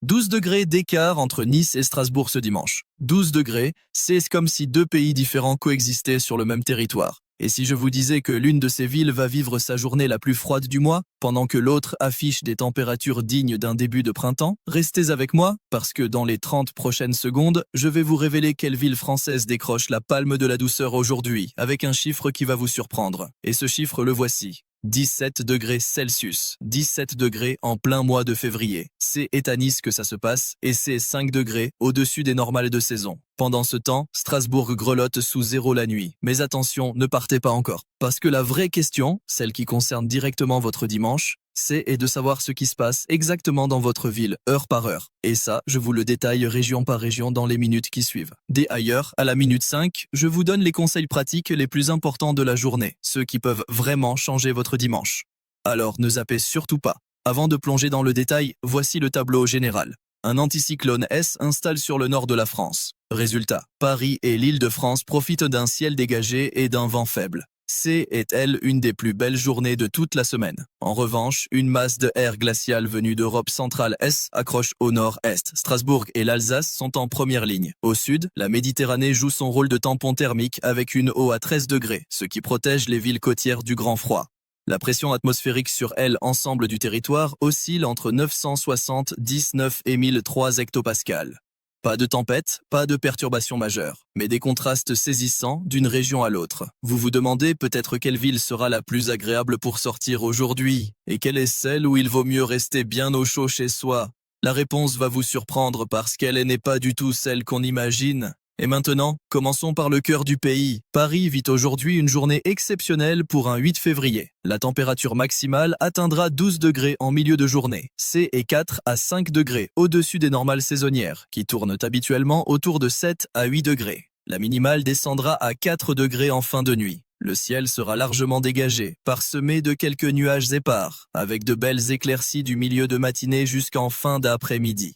12 degrés d'écart entre Nice et Strasbourg ce dimanche. 12 degrés, c'est comme si deux pays différents coexistaient sur le même territoire. Et si je vous disais que l'une de ces villes va vivre sa journée la plus froide du mois, pendant que l'autre affiche des températures dignes d'un début de printemps, restez avec moi, parce que dans les 30 prochaines secondes, je vais vous révéler quelle ville française décroche la palme de la douceur aujourd'hui, avec un chiffre qui va vous surprendre. Et ce chiffre, le voici. 17 degrés Celsius, 17 degrés en plein mois de février. C'est à Nice que ça se passe et c'est 5 degrés au-dessus des normales de saison. Pendant ce temps, Strasbourg grelotte sous zéro la nuit. Mais attention, ne partez pas encore. Parce que la vraie question, celle qui concerne directement votre dimanche, c'est de savoir ce qui se passe exactement dans votre ville, heure par heure. Et ça, je vous le détaille région par région dans les minutes qui suivent. Dès ailleurs, à la minute 5, je vous donne les conseils pratiques les plus importants de la journée, ceux qui peuvent vraiment changer votre dimanche. Alors ne zappez surtout pas. Avant de plonger dans le détail, voici le tableau général. Un anticyclone S installe sur le nord de la France. Résultat, Paris et l'Île-de-France profitent d'un ciel dégagé et d'un vent faible. C'est elle une des plus belles journées de toute la semaine. En revanche, une masse de air glacial venue d'Europe centrale S accroche au nord-est. Strasbourg et l'Alsace sont en première ligne. Au sud, la Méditerranée joue son rôle de tampon thermique avec une eau à 13 degrés, ce qui protège les villes côtières du grand froid. La pression atmosphérique sur l'ensemble du territoire oscille entre 979 et 1003 hectopascales. Pas de tempête, pas de perturbations majeures, mais des contrastes saisissants d'une région à l'autre. Vous vous demandez peut-être quelle ville sera la plus agréable pour sortir aujourd'hui, et quelle est celle où il vaut mieux rester bien au chaud chez soi. La réponse va vous surprendre parce qu'elle n'est pas du tout celle qu'on imagine. Et maintenant, commençons par le cœur du pays. Paris vit aujourd'hui une journée exceptionnelle pour un 8 février. La température maximale atteindra 12 degrés en milieu de journée. C'est 4 à 5 degrés au-dessus des normales saisonnières, qui tournent habituellement autour de 7 à 8 degrés. La minimale descendra à 4 degrés en fin de nuit. Le ciel sera largement dégagé, parsemé de quelques nuages épars, avec de belles éclaircies du milieu de matinée jusqu'en fin d'après-midi.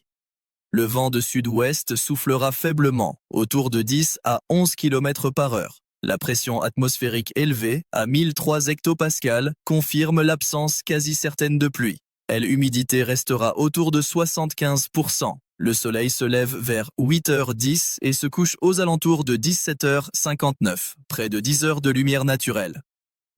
Le vent de sud-ouest soufflera faiblement, autour de 10 à 11 km par heure. La pression atmosphérique élevée, à 1003 hectopascales, confirme l'absence quasi certaine de pluie. L'humidité restera autour de 75%. Le soleil se lève vers 8h10 et se couche aux alentours de 17h59, près de 10 heures de lumière naturelle.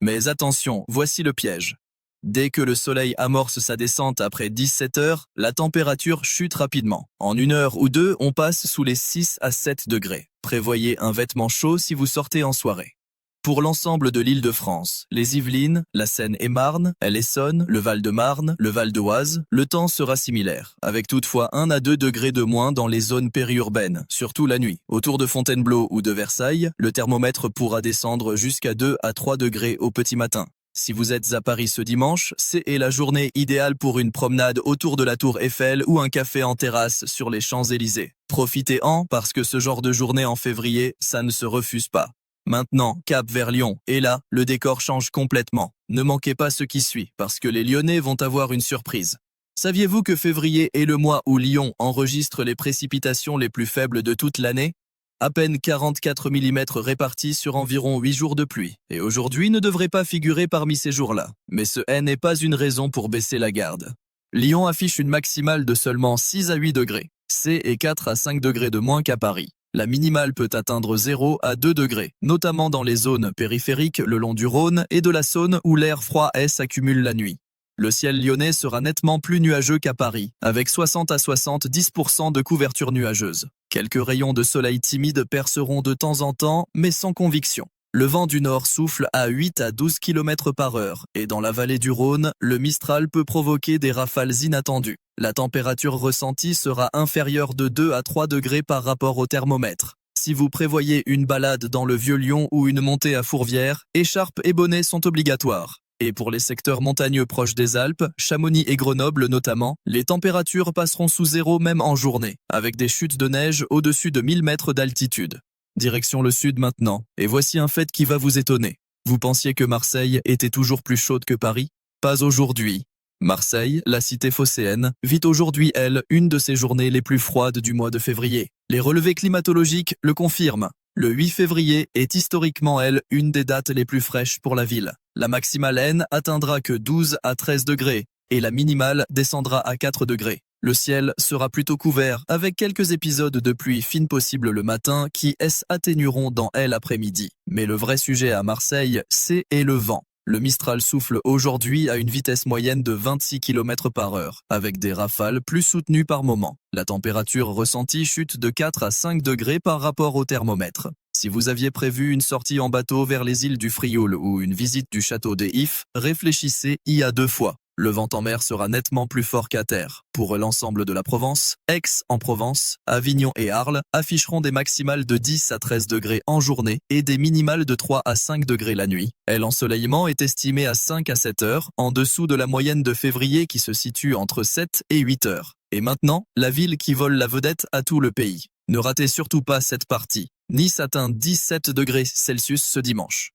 Mais attention, voici le piège. Dès que le soleil amorce sa descente après 17 heures, la température chute rapidement. En 1 heure ou 2, on passe sous les 6 à 7 degrés. Prévoyez un vêtement chaud si vous sortez en soirée. Pour l'ensemble de l'Île-de-France, les Yvelines, la Seine-et-Marne, l'Essonne, le Val-de-Marne, le Val d'Oise, le temps sera similaire, avec toutefois 1 à 2 degrés de moins dans les zones périurbaines, surtout la nuit. Autour de Fontainebleau ou de Versailles, le thermomètre pourra descendre jusqu'à 2 à 3 degrés au petit matin. Si vous êtes à Paris ce dimanche, c'est la journée idéale pour une promenade autour de la Tour Eiffel ou un café en terrasse sur les Champs-Élysées. Profitez-en parce que ce genre de journée en février, ça ne se refuse pas. Maintenant, cap vers Lyon, et là, le décor change complètement. Ne manquez pas ce qui suit, parce que les Lyonnais vont avoir une surprise. Saviez-vous que février est le mois où Lyon enregistre les précipitations les plus faibles de toute l'année ? À peine 44 mm répartis sur environ 8 jours de pluie. Et aujourd'hui ne devrait pas figurer parmi ces jours-là. Mais ce n'est pas une raison pour baisser la garde. Lyon affiche une maximale de seulement 6 à 8 degrés. C'est 4 à 5 degrés de moins qu'à Paris. La minimale peut atteindre 0 à 2 degrés, notamment dans les zones périphériques le long du Rhône et de la Saône où l'air froid s'accumule la nuit. Le ciel lyonnais sera nettement plus nuageux qu'à Paris, avec 60 à 70% de couverture nuageuse. Quelques rayons de soleil timides perceront de temps en temps, mais sans conviction. Le vent du nord souffle à 8 à 12 km par heure, et dans la vallée du Rhône, le Mistral peut provoquer des rafales inattendues. La température ressentie sera inférieure de 2 à 3 degrés par rapport au thermomètre. Si vous prévoyez une balade dans le Vieux-Lyon ou une montée à Fourvière, écharpe et bonnet sont obligatoires. Et pour les secteurs montagneux proches des Alpes, Chamonix et Grenoble notamment, les températures passeront sous zéro même en journée, avec des chutes de neige au-dessus de 1000 mètres d'altitude. Direction le sud maintenant, et voici un fait qui va vous étonner. Vous pensiez que Marseille était toujours plus chaude que Paris ? Pas aujourd'hui. Marseille, la cité phocéenne, vit aujourd'hui, une de ses journées les plus froides du mois de février. Les relevés climatologiques le confirment. Le 8 février est historiquement, une des dates les plus fraîches pour la ville. La maximale atteindra que 12 à 13 degrés et la minimale descendra à 4 degrés. Le ciel sera plutôt couvert, avec quelques épisodes de pluie fine possibles le matin qui s'atténueront dans l'après-midi. Mais le vrai sujet à Marseille, c'est le vent. Le Mistral souffle aujourd'hui à une vitesse moyenne de 26 km/h, avec des rafales plus soutenues par moment. La température ressentie chute de 4 à 5 degrés par rapport au thermomètre. Si vous aviez prévu une sortie en bateau vers les îles du Frioul ou une visite du château des Ifs, réfléchissez-y à 2 fois. Le vent en mer sera nettement plus fort qu'à terre. Pour l'ensemble de la Provence, Aix-en-Provence, Avignon et Arles afficheront des maximales de 10 à 13 degrés en journée et des minimales de 3 à 5 degrés la nuit. L'ensoleillement est estimé à 5 à 7 heures, en dessous de la moyenne de février qui se situe entre 7 et 8 heures. Et maintenant, la ville qui vole la vedette à tout le pays. Ne ratez surtout pas cette partie. Nice atteint 17 degrés Celsius ce dimanche.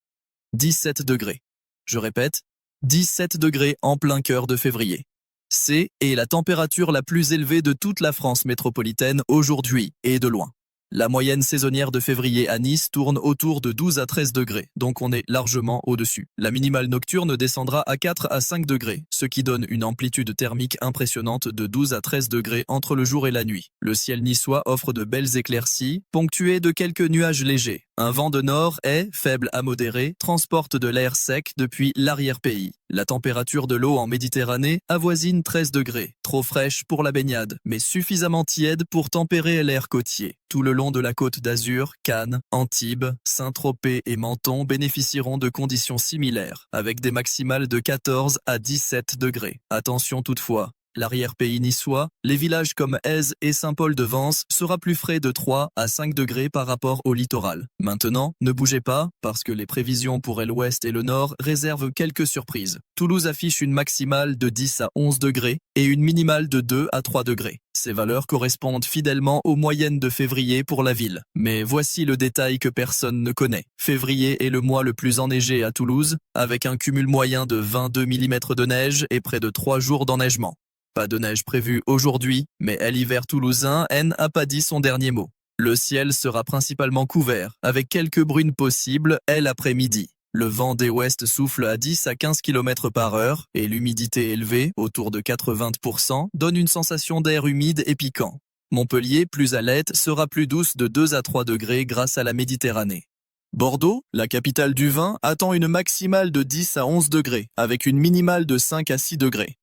17 degrés. Je répète, 17 degrés en plein cœur de février. C'est la température la plus élevée de toute la France métropolitaine aujourd'hui, et de loin. La moyenne saisonnière de février à Nice tourne autour de 12 à 13 degrés, donc on est largement au-dessus. La minimale nocturne descendra à 4 à 5 degrés, ce qui donne une amplitude thermique impressionnante de 12 à 13 degrés entre le jour et la nuit. Le ciel niçois offre de belles éclaircies, ponctuées de quelques nuages légers. Un vent de nord faible à modéré, transporte de l'air sec depuis l'arrière-pays. La température de l'eau en Méditerranée avoisine 13 degrés, trop fraîche pour la baignade, mais suffisamment tiède pour tempérer l'air côtier. Tout le long de la côte d'Azur, Cannes, Antibes, Saint-Tropez et Menton bénéficieront de conditions similaires, avec des maximales de 14 à 17 degrés. Attention toutefois, l'arrière-pays niçois, les villages comme Èze et Saint-Paul-de-Vence sera plus frais de 3 à 5 degrés par rapport au littoral. Maintenant, ne bougez pas, parce que les prévisions pour l'ouest et le nord réservent quelques surprises. Toulouse affiche une maximale de 10 à 11 degrés et une minimale de 2 à 3 degrés. Ces valeurs correspondent fidèlement aux moyennes de février pour la ville. Mais voici le détail que personne ne connaît. Février est le mois le plus enneigé à Toulouse, avec un cumul moyen de 22 mm de neige et près de 3 jours d'enneigement. Pas de neige prévue aujourd'hui, mais l'hiver toulousain n'a pas dit son dernier mot. Le ciel sera principalement couvert, avec quelques brunes possibles l'après-midi. Le vent des ouest souffle à 10 à 15 km/h et l'humidité élevée, autour de 80%, donne une sensation d'air humide et piquant. Montpellier, plus à l'est, sera plus douce de 2 à 3 degrés grâce à la Méditerranée. Bordeaux, la capitale du vin, attend une maximale de 10 à 11 degrés, avec une minimale de 5 à 6 degrés.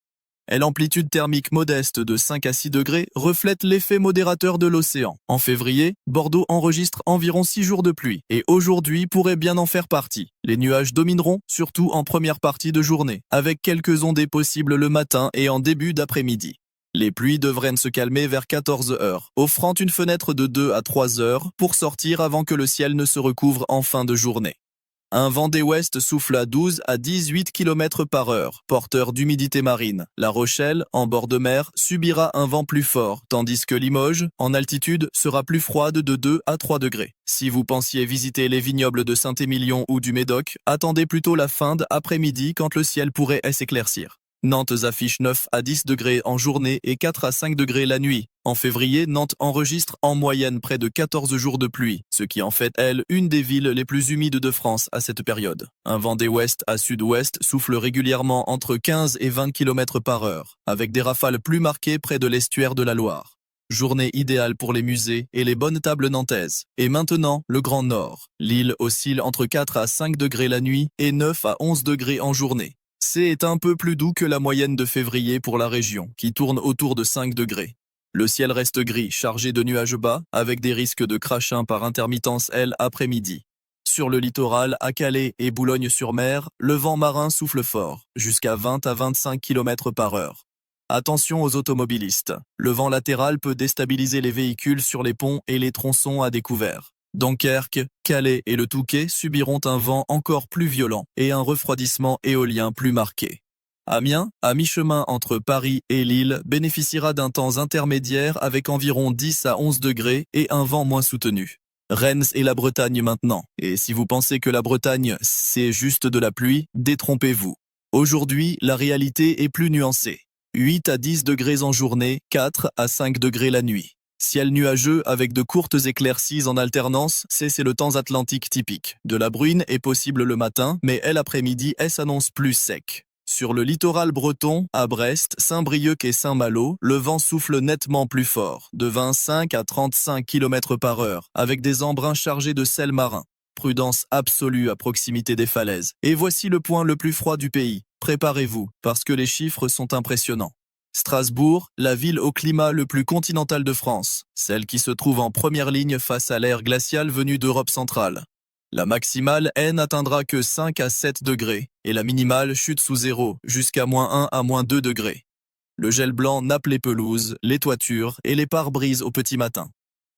L'amplitude thermique modeste de 5 à 6 degrés reflète l'effet modérateur de l'océan. En février, Bordeaux enregistre environ 6 jours de pluie et aujourd'hui pourrait bien en faire partie. Les nuages domineront, surtout en première partie de journée, avec quelques ondées possibles le matin et en début d'après-midi. Les pluies devraient se calmer vers 14 heures, offrant une fenêtre de 2 à 3 heures pour sortir avant que le ciel ne se recouvre en fin de journée. Un vent des ouest souffle à 12 à 18 km/h, porteur d'humidité marine. La Rochelle, en bord de mer, subira un vent plus fort, tandis que Limoges, en altitude, sera plus froide de 2 à 3 degrés. Si vous pensiez visiter les vignobles de Saint-Émilion ou du Médoc, attendez plutôt la fin d'après-midi quand le ciel pourrait s'éclaircir. Nantes affiche 9 à 10 degrés en journée et 4 à 5 degrés la nuit. En février, Nantes enregistre en moyenne près de 14 jours de pluie, ce qui en fait, une des villes les plus humides de France à cette période. Un vent des ouest à sud-ouest souffle régulièrement entre 15 et 20 km/h, avec des rafales plus marquées près de l'estuaire de la Loire. Journée idéale pour les musées et les bonnes tables nantaises. Et maintenant, le Grand Nord. L'île oscille entre 4 à 5 degrés la nuit et 9 à 11 degrés en journée. C'est un peu plus doux que la moyenne de février pour la région, qui tourne autour de 5 degrés. Le ciel reste gris, chargé de nuages bas, avec des risques de crachin par intermittence après-midi. Sur le littoral, à Calais et Boulogne-sur-Mer, le vent marin souffle fort, jusqu'à 20 à 25 km/h. Attention aux automobilistes. Le vent latéral peut déstabiliser les véhicules sur les ponts et les tronçons à découvert. Dunkerque, Calais et le Touquet subiront un vent encore plus violent et un refroidissement éolien plus marqué. Amiens, à mi-chemin entre Paris et Lille, bénéficiera d'un temps intermédiaire avec environ 10 à 11 degrés et un vent moins soutenu. Rennes et la Bretagne maintenant. Et si vous pensez que la Bretagne, c'est juste de la pluie, détrompez-vous. Aujourd'hui, la réalité est plus nuancée. 8 à 10 degrés en journée, 4 à 5 degrés la nuit. Ciel nuageux avec de courtes éclaircies en alternance, c'est le temps atlantique typique. De la bruine est possible le matin, mais l'après-midi s'annonce plus sec. Sur le littoral breton, à Brest, Saint-Brieuc et Saint-Malo, le vent souffle nettement plus fort, de 25 à 35 km par heure, avec des embruns chargés de sel marin. Prudence absolue à proximité des falaises. Et voici le point le plus froid du pays. Préparez-vous, parce que les chiffres sont impressionnants. Strasbourg, la ville au climat le plus continental de France, celle qui se trouve en première ligne face à l'air glacial venu d'Europe centrale. La maximale, elle, n'atteindra que 5 à 7 degrés, et la minimale chute sous zéro, jusqu'à -1 à -2 degrés. Le gel blanc nappe les pelouses, les toitures et les pare-brises au petit matin.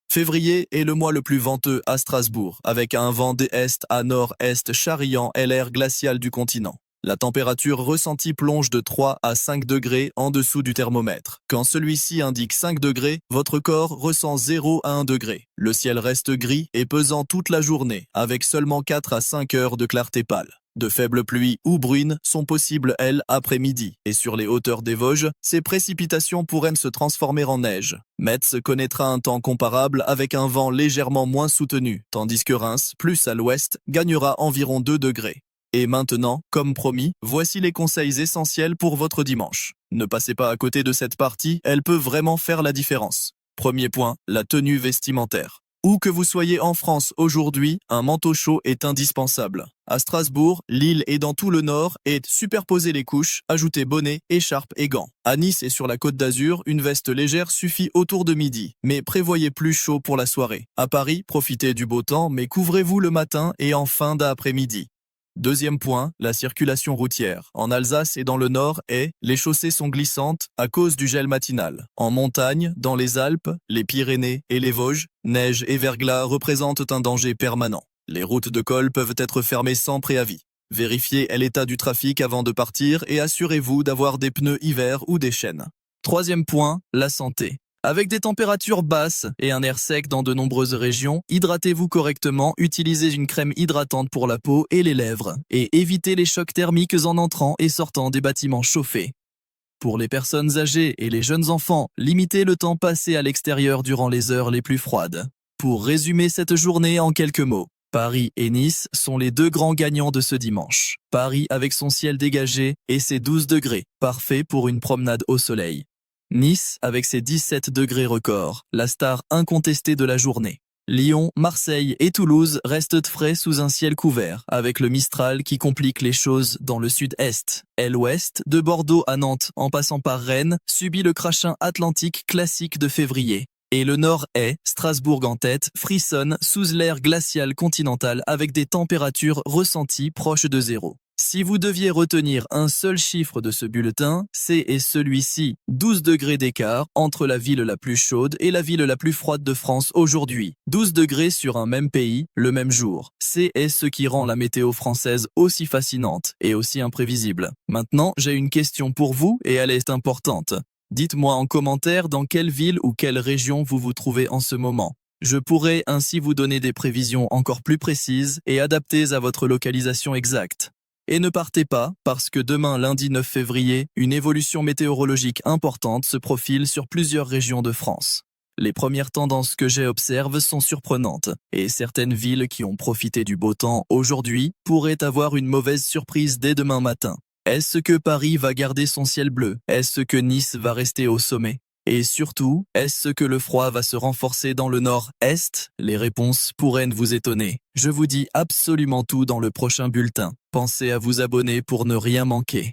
Février est le mois le plus venteux à Strasbourg, avec un vent d'est à nord-est charriant l'air glacial du continent. La température ressentie plonge de 3 à 5 degrés en dessous du thermomètre. Quand celui-ci indique 5 degrés, votre corps ressent 0 à 1 degré. Le ciel reste gris et pesant toute la journée, avec seulement 4 à 5 heures de clarté pâle. De faibles pluies ou bruines sont possibles, elles, après-midi. Et sur les hauteurs des Vosges, ces précipitations pourraient se transformer en neige. Metz connaîtra un temps comparable avec un vent légèrement moins soutenu, tandis que Reims, plus à l'ouest, gagnera environ 2 degrés. Et maintenant, comme promis, voici les conseils essentiels pour votre dimanche. Ne passez pas à côté de cette partie, elle peut vraiment faire la différence. Premier point, la tenue vestimentaire. Où que vous soyez en France aujourd'hui, un manteau chaud est indispensable. À Strasbourg, Lille et dans tout le nord, superposez les couches, ajoutez bonnet, écharpe et gants. À Nice et sur la Côte d'Azur, une veste légère suffit autour de midi, mais prévoyez plus chaud pour la soirée. À Paris, profitez du beau temps, mais couvrez-vous le matin et en fin d'après-midi. Deuxième point, la circulation routière. En Alsace et dans le nord, les chaussées sont glissantes à cause du gel matinal. En montagne, dans les Alpes, les Pyrénées et les Vosges, neige et verglas représentent un danger permanent. Les routes de col peuvent être fermées sans préavis. Vérifiez l'état du trafic avant de partir et assurez-vous d'avoir des pneus hiver ou des chaînes. Troisième point, la santé. Avec des températures basses et un air sec dans de nombreuses régions, hydratez-vous correctement, utilisez une crème hydratante pour la peau et les lèvres, et évitez les chocs thermiques en entrant et sortant des bâtiments chauffés. Pour les personnes âgées et les jeunes enfants, limitez le temps passé à l'extérieur durant les heures les plus froides. Pour résumer cette journée en quelques mots, Paris et Nice sont les deux grands gagnants de ce dimanche. Paris avec son ciel dégagé et ses 12 degrés, parfait pour une promenade au soleil. Nice avec ses 17 degrés records, la star incontestée de la journée. Lyon, Marseille et Toulouse restent frais sous un ciel couvert, avec le Mistral qui complique les choses dans le sud-est. Et l'ouest, de Bordeaux à Nantes en passant par Rennes, subit le crachin atlantique classique de février. Et le nord Strasbourg en tête, frissonne sous l'air glacial continental avec des températures ressenties proches de zéro. Si vous deviez retenir un seul chiffre de ce bulletin, c'est celui-ci, 12 degrés d'écart entre la ville la plus chaude et la ville la plus froide de France aujourd'hui. 12 degrés sur un même pays, le même jour. C'est ce qui rend la météo française aussi fascinante et aussi imprévisible. Maintenant, j'ai une question pour vous et elle est importante. Dites-moi en commentaire dans quelle ville ou quelle région vous vous trouvez en ce moment. Je pourrai ainsi vous donner des prévisions encore plus précises et adaptées à votre localisation exacte. Et ne partez pas, parce que demain, lundi 9 février, une évolution météorologique importante se profile sur plusieurs régions de France. Les premières tendances que j'observe sont surprenantes, et certaines villes qui ont profité du beau temps aujourd'hui pourraient avoir une mauvaise surprise dès demain matin. Est-ce que Paris va garder son ciel bleu? Est-ce que Nice va rester au sommet? Et surtout, est-ce que le froid va se renforcer dans le nord-est? Les réponses pourraient vous étonner. Je vous dis absolument tout dans le prochain bulletin. Pensez à vous abonner pour ne rien manquer.